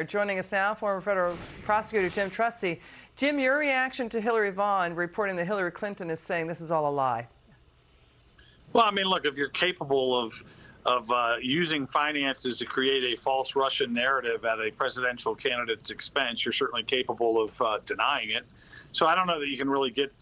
Joining us now, former federal prosecutor Jim Trusty. Jim, your reaction to Hillary Vaughn reporting that Hillary Clinton is saying this is all a lie? Well, I mean, look, if you're capable of using finances to create a false Russian narrative at a presidential candidate's expense, you're certainly capable of denying it. So I don't know that you can really get,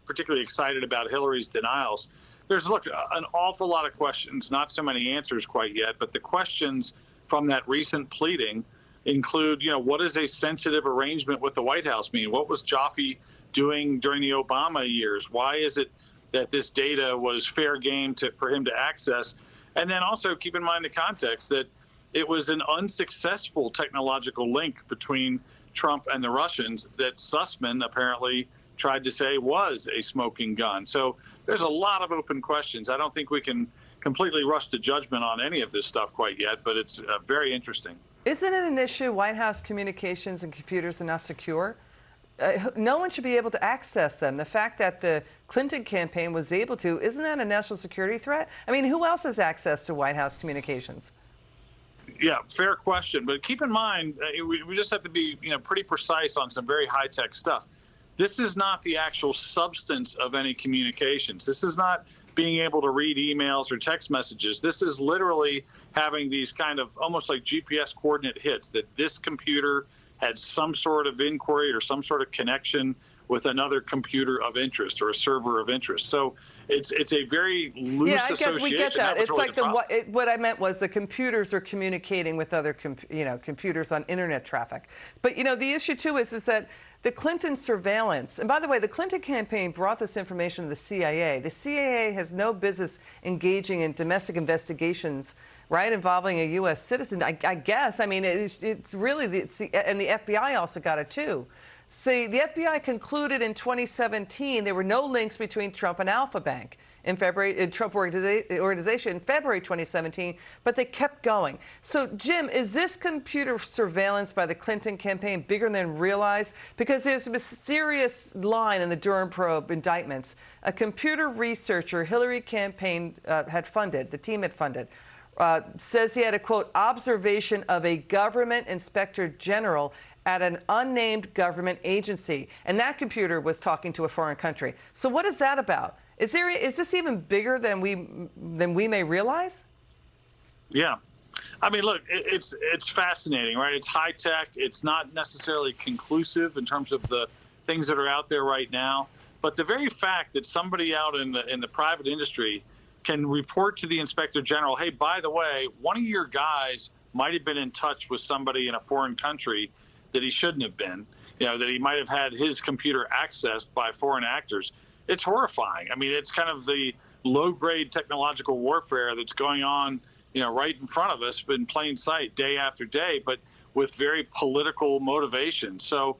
particularly excited about Hillary's denials. There's, look, an awful lot of questions, not so many answers quite yet, but the questions from that recent pleading include, what does a sensitive arrangement with the White House mean? What was Jaffe doing during the Obama years? Why is it that this data was fair game for him to access? And then also keep in mind the context that it was an unsuccessful technological link between Trump and the Russians that Sussman apparently tried to say was a smoking gun. So there's a lot of open questions. I don't think we can completely rush to judgment on any of this stuff quite yet, but it's very interesting. Isn't it an issue White House communications and computers are not secure? No one should be able to access them. The fact that the Clinton campaign was able to, isn't that a national security threat? I mean, who else has access to White House communications? Yeah, fair question. But keep in mind, we just have to be pretty precise on some very high-tech stuff. This is not the actual substance of any communications. This is not being able to read emails or text messages. This is literally having these kind of almost like GPS coordinate hits that this computer had some sort of inquiry or some sort of connection with another computer of interest or a server of interest. So it's a very loose association. We get that. It's really like what I meant was the computers are communicating with other computers on internet traffic. But the issue too is that the Clinton surveillance, and by the way, the Clinton campaign brought this information to the CIA. The CIA has no business engaging in domestic investigations, right, involving a U.S. citizen. I guess. I mean, it's really and the FBI also got it too. See, the FBI concluded in 2017 there were no links between Trump and Alpha Bank in Trump organization in February 2017, but they kept going. So, Jim, is this computer surveillance by the Clinton campaign bigger than realized? Because there's a mysterious line in the Durham probe indictments. A computer researcher Hillary campaign had funded, the team had funded, says he had a, quote, observation of a government inspector general at an unnamed government agency. And that computer was talking to a foreign country. So what is that about? Is this even bigger than we may realize? Yeah. I mean, look, it's fascinating, right? It's high tech. It's not necessarily conclusive in terms of the things that are out there right now. But the very fact that somebody out in the private industry can report to the inspector general, hey, by the way, one of your guys might have been in touch with somebody in a foreign country that he shouldn't have been, that he might have had his computer accessed by foreign actors. It's horrifying. I mean, it's kind of the low-grade technological warfare that's going on, right in front of us in plain sight day after day, but with very political motivation. So,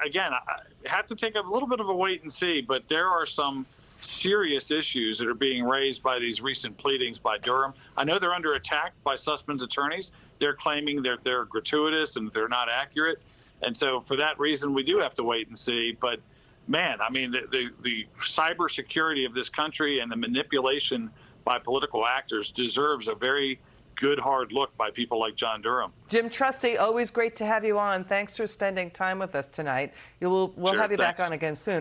again, I have to take a little bit of a wait and see, but there are some serious issues that are being raised by these recent pleadings by Durham. I know they're under attack by Sussman's attorneys. They're claiming they're gratuitous and they're not accurate. And so for that reason, we do have to wait and see. But, man, I mean, the cybersecurity of this country and the manipulation by political actors deserves a very good, hard look by people like John Durham. Jim Trusty, always great to have you on. Thanks for spending time with us tonight. We'll have you back on again soon.